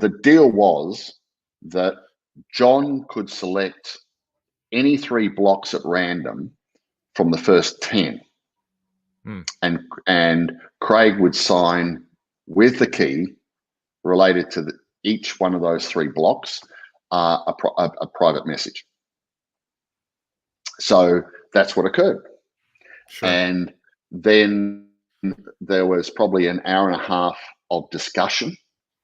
the deal was that John could select any 3 blocks at random from the first 10. And Craig would sign with the key related to each one of those 3 blocks a private message. So that's what occurred. Sure. And then there was probably an hour and a half of discussion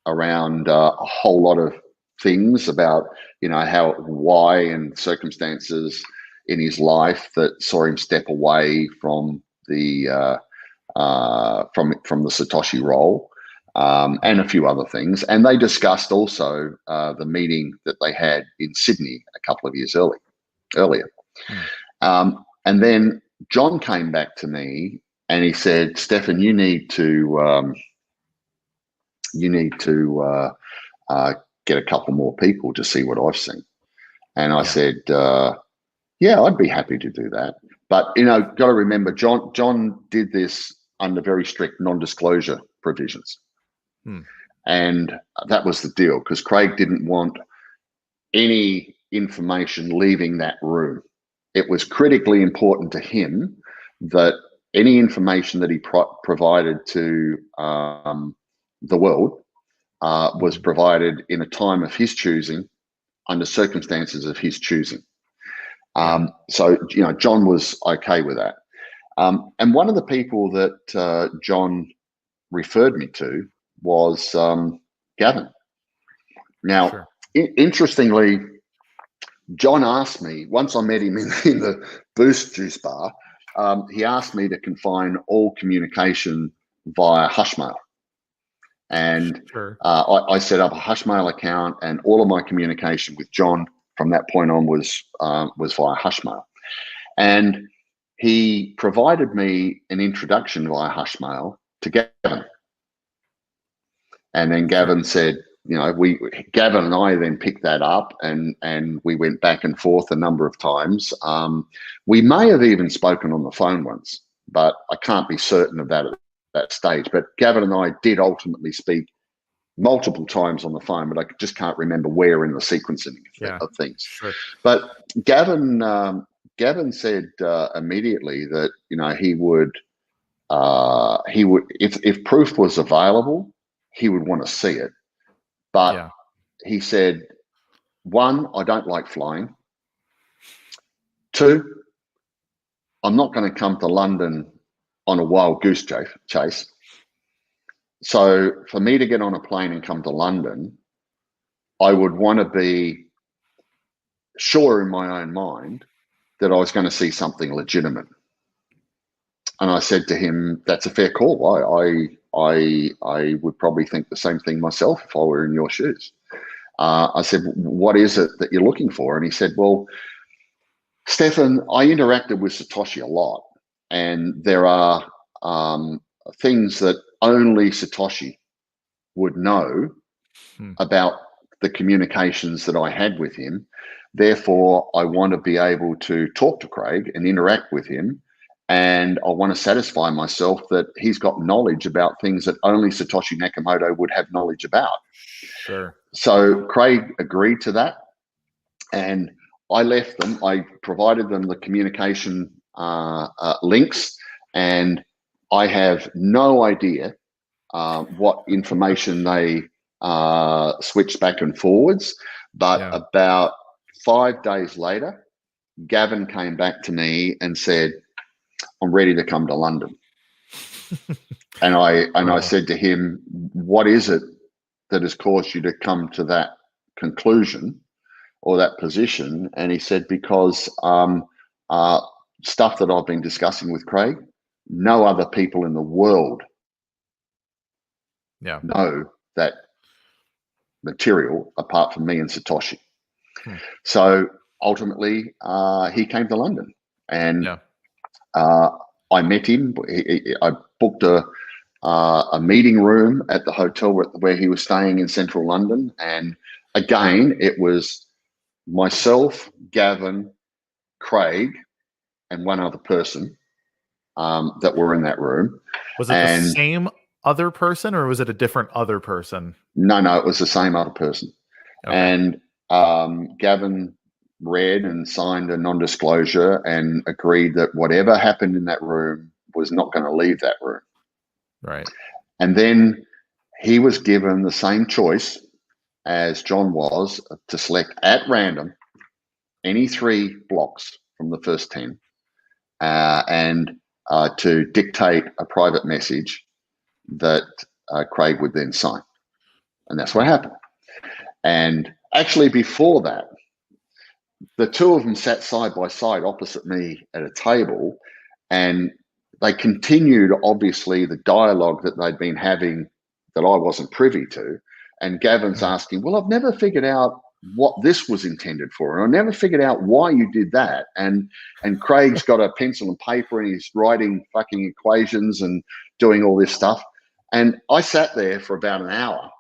around a whole lot of things about, why and circumstances in his life that saw him step away from the from the Satoshi role, and a few other things. And they discussed also the meeting that they had in Sydney a couple of years earlier. And then John came back to me and he said, "Stefan, you need to get a couple more people to see what I've seen." And I said, "Yeah, I'd be happy to do that." But got to remember, John did this under very strict non-disclosure provisions, and that was the deal, because Craig didn't want any information leaving that room. It was critically important to him that any information that he provided to the world was provided in a time of his choosing, under circumstances of his choosing. So, John was okay with that. And one of the people that John referred me to was Gavin. Now, interestingly, John asked me, once I met him in the Boost Juice Bar, he asked me to confine all communication via Hushmail. And I set up a Hushmail account, and all of my communication with John from that point on was via Hushmail. And he provided me an introduction via Hushmail to Gavin. And then Gavin said, Gavin and I then picked that up, and we went back and forth a number of times. We may have even spoken on the phone once, but I can't be certain of that at that stage. But Gavin and I did ultimately speak multiple times on the phone, but I just can't remember where in the sequencing of things. Sure. But Gavin said immediately that he would if proof was available, he would want to see it. But he said, 1, I don't like flying. 2, I'm not going to come to London on a wild goose chase. So for me to get on a plane and come to London, I would want to be sure in my own mind that I was going to see something legitimate. And I said to him, that's a fair call. I would probably think the same thing myself if I were in your shoes. I said, what is it that you're looking for? And he said, well, Stefan, I interacted with Satoshi a lot, and there are things that only Satoshi would know about the communications that I had with him. Therefore, I want to be able to talk to Craig and interact with him, and I want to satisfy myself that he's got knowledge about things that only Satoshi Nakamoto would have knowledge about. Sure. So Craig agreed to that, and I left them. I provided them the communication links, and I have no idea what information they switched back and forwards. But about 5 days later, Gavin came back to me and said, I'm ready to come to London. and I said to him, what is it that has caused you to come to that conclusion or that position? And he said, because stuff that I've been discussing with Craig, no other people in the world know that material apart from me and Satoshi. So ultimately, he came to London, and I met him. I booked a meeting room at the hotel where he was staying in central London. And again, it was myself, Gavin, Craig, and one other person that were in that room. Was it the same other person, or was it a different other person? No, it was the same other person. Okay. And Gavin read and signed a non-disclosure and agreed that whatever happened in that room was not going to leave that room. Right. And then he was given the same choice as John was, to select at random any 3 blocks from the first 10 and to dictate a private message that Craig would then sign. And that's what happened. And actually before that, the 2 of them sat side by side opposite me at a table, and they continued, obviously, the dialogue that they'd been having that I wasn't privy to. And Gavin's asking, well, I've never figured out what this was intended for, and I never figured out why you did that. And Craig's got a pencil and paper, and he's writing fucking equations and doing all this stuff. And I sat there for about an hour,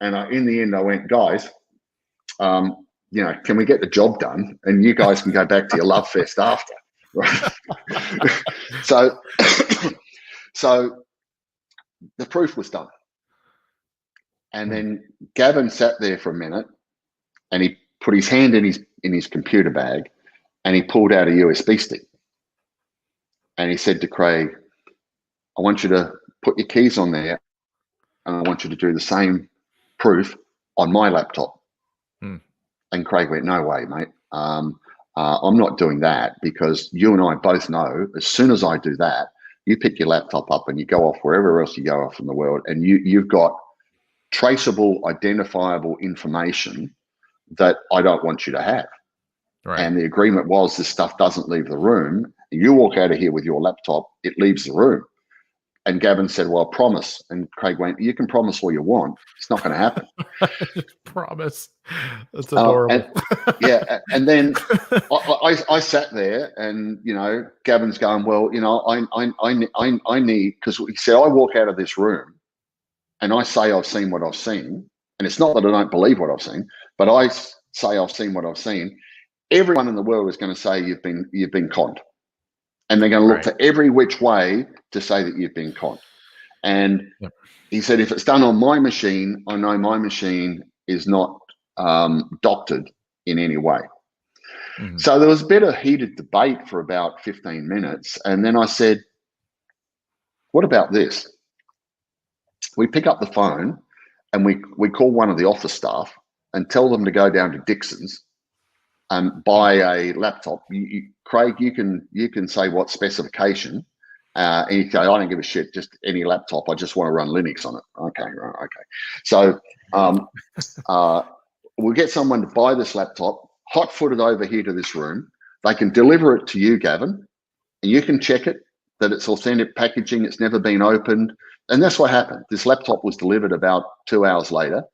and in the end I went, guys, can we get the job done? And you guys can go back to your love fest after. Right? So the proof was done. And then Gavin sat there for a minute, and he put his hand in his computer bag, and he pulled out a USB stick. And he said to Craig, I want you to put your keys on there, and I want you to do the same proof on my laptop. And Craig went, no way, mate. I'm not doing that, because you and I both know as soon as I do that, you pick your laptop up and you go off wherever else you go off in the world, and you've got traceable, identifiable information that I don't want you to have. Right. And the agreement was this stuff doesn't leave the room. You walk out of here with your laptop, it leaves the room. And Gavin said, well, promise. And Craig went, you can promise all you want. It's not going to happen. Promise. That's adorable. And then I sat there, and, Gavin's going, well, I need, because he said, I walk out of this room and I say I've seen what I've seen. And it's not that I don't believe what I've seen, but I say I've seen what I've seen. Everyone in the world is going to say you've been conned. And they're going to look for every which way to say that you've been conned. And he said, if it's done on my machine, I know my machine is not doctored in any way. So there was a bit of heated debate for about 15 minutes. And then I said, what about this? We pick up the phone and we call one of the office staff and tell them to go down to Dixon's and buy a laptop. Craig, you can say what specification, and you say, I don't give a shit, just any laptop. I just want to run Linux on it. Okay, right, okay. So we'll get someone to buy this laptop, hot-footed over here to this room. They can deliver it to you, Gavin, and you can check it, that it's authentic packaging, it's never been opened. And that's what happened. This laptop was delivered about 2 hours later.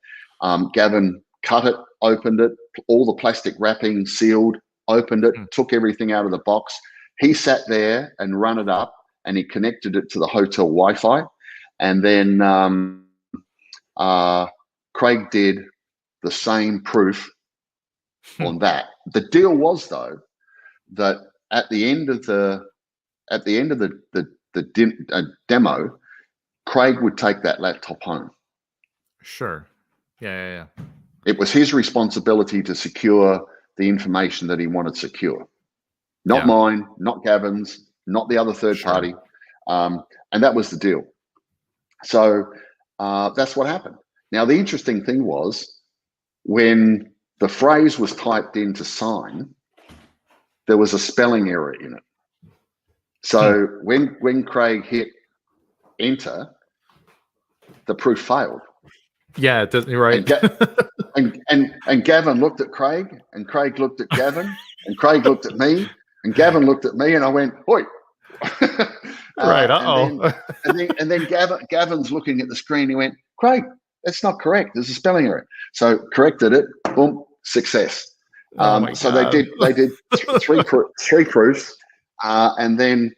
Gavin cut it, opened it, all the plastic wrapping, sealed, opened it, took everything out of the box. He sat there and ran it up, and he connected it to the hotel Wi-Fi. And then Craig did the same proof on that. The deal was, though, that at the end of the demo, Craig would take that laptop home. Sure. Yeah. It was his responsibility to secure the information that he wanted secure. Not mine, not Gavin's, not the other third party. And that was the deal. So that's what happened. Now, the interesting thing was, when the phrase was typed in to sign, there was a spelling error in it. So when Craig hit enter, the proof failed. Yeah, it doesn't, right. And Gavin looked at Craig, and Craig looked at Gavin, and Craig looked at me, and Gavin looked at me, and I went, "Oi!" Right. And then Gavin's looking at the screen. He went, "Craig, that's not correct. There's a spelling error." So corrected it. Boom, success. So they did three proofs, and then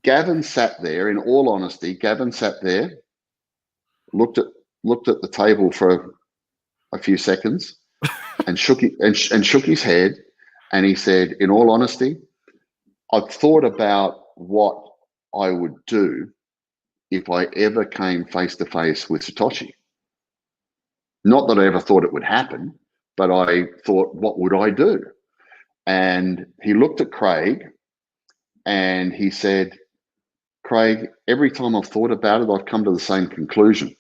Gavin sat there. In all honesty, Gavin sat there, looked at the table for a few seconds, and shook his head, and he said, "In all honesty, I've thought about what I would do if I ever came face to face with Satoshi. Not that I ever thought it would happen, but I thought, what would I do? And he looked at Craig and he said, Craig, every time I've thought about it, I've come to the same conclusion.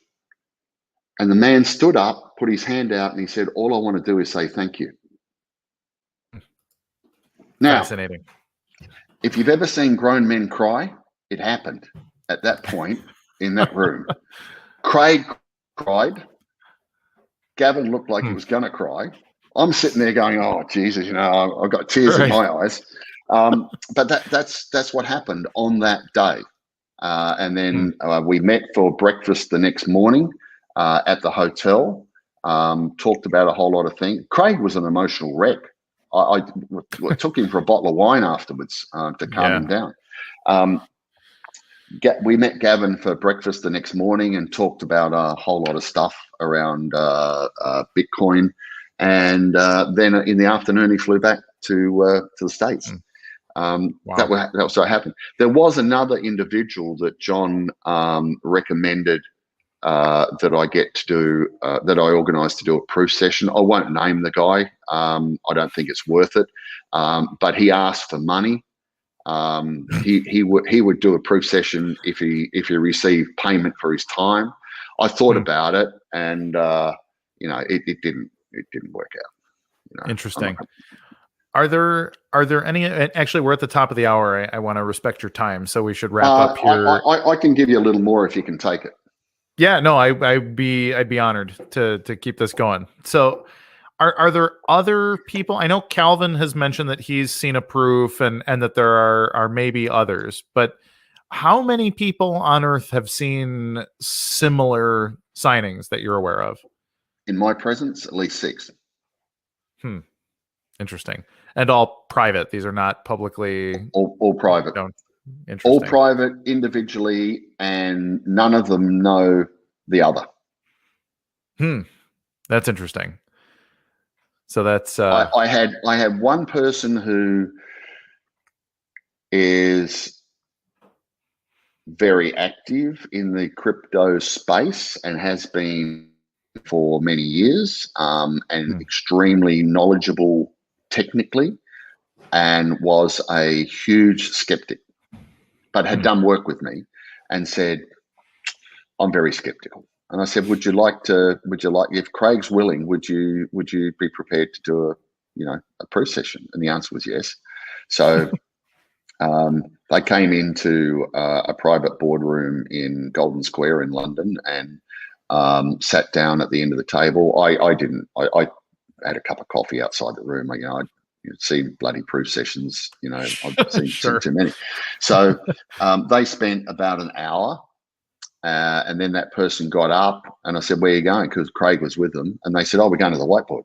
And the man stood up, put his hand out, and he said, all I want to do is say thank you. Now, fascinating. If you've ever seen grown men cry, it happened at that point in that room. Craig cried. Gavin looked like he was going to cry. I'm sitting there going, oh, Jesus, I've got tears in my eyes. But that's what happened on that day. And then we met for breakfast the next morning at the hotel, talked about a whole lot of things. Craig was an emotional wreck. I took him for a bottle of wine afterwards to calm him down. We met Gavin for breakfast the next morning and talked about a whole lot of stuff around Bitcoin. And then in the afternoon, he flew back to the States. Wow. That was what happened. There was another individual that John recommended that I get to do, that I organised to do a proof session. I won't name the guy. I don't think it's worth it. But he asked for money. He would do a proof session if he received payment for his time. I thought about it, and it didn't work out. Interesting. Are there any? Actually, we're at the top of the hour. I want to respect your time, so we should wrap up here. I can give you a little more if you can take it. Yeah, no, I'd be honored to keep this going. So, are there other people? I know Calvin has mentioned that he's seen a proof, and that there are maybe others. But how many people on Earth have seen similar signings that you're aware of? In my presence, at least 6. Interesting. And all private. These are not publicly. All private. All private, individually, and none of them know the other. That's interesting. So that's. I had one person who is very active in the crypto space and has been for many years, and extremely knowledgeable technically, and was a huge skeptic, but had done work with me and said, I'm very skeptical. And I said, would you like, if Craig's willing, would you be prepared to do a proof session? And the answer was yes. So they came into a private boardroom in Golden Square in London and sat down at the end of the table. I didn't. I had a cup of coffee outside the room. I'd seen bloody proof sessions. I've seen too many. So they spent about an hour, and then that person got up, and I said, "Where are you going?" Because Craig was with them, and they said, "Oh, we're going to the whiteboard."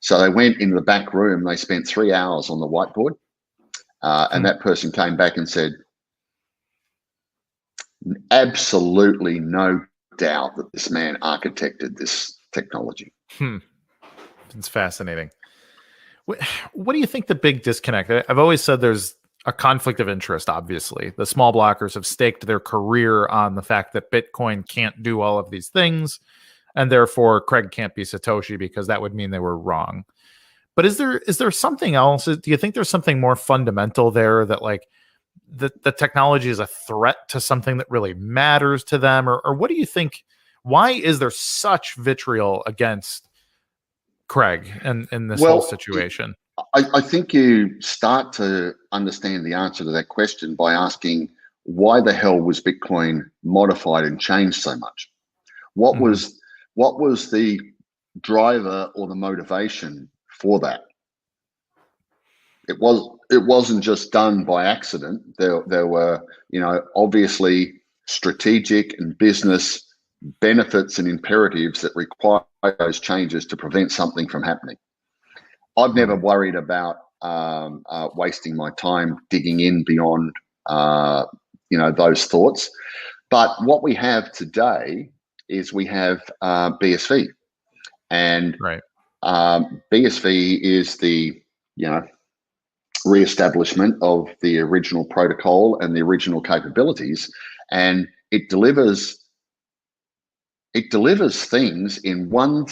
So they went into the back room. They spent 3 hours on the whiteboard, and that person came back and said, "Absolutely no doubt that this man architected this technology." It's fascinating. What do you think the big disconnect? I've always said there's a conflict of interest, obviously. The small blockers have staked their career on the fact that Bitcoin can't do all of these things, and therefore Craig can't be Satoshi because that would mean they were wrong. But is there something else? Do you think there's something more fundamental there, that like the technology is a threat to something that really matters to them? Or what do you think? Why is there such vitriol against Craig and in this whole situation? I think you start to understand the answer to that question by asking, why the hell was Bitcoin modified and changed so much? What was the driver or the motivation for that? It wasn't just done by accident. There were, obviously strategic and business benefits and imperatives that require those changes to prevent something from happening. I've never worried about wasting my time digging in beyond those thoughts. But what we have today is we have BSV, and BSV is the re-establishment of the original protocol and the original capabilities. And it delivers things in one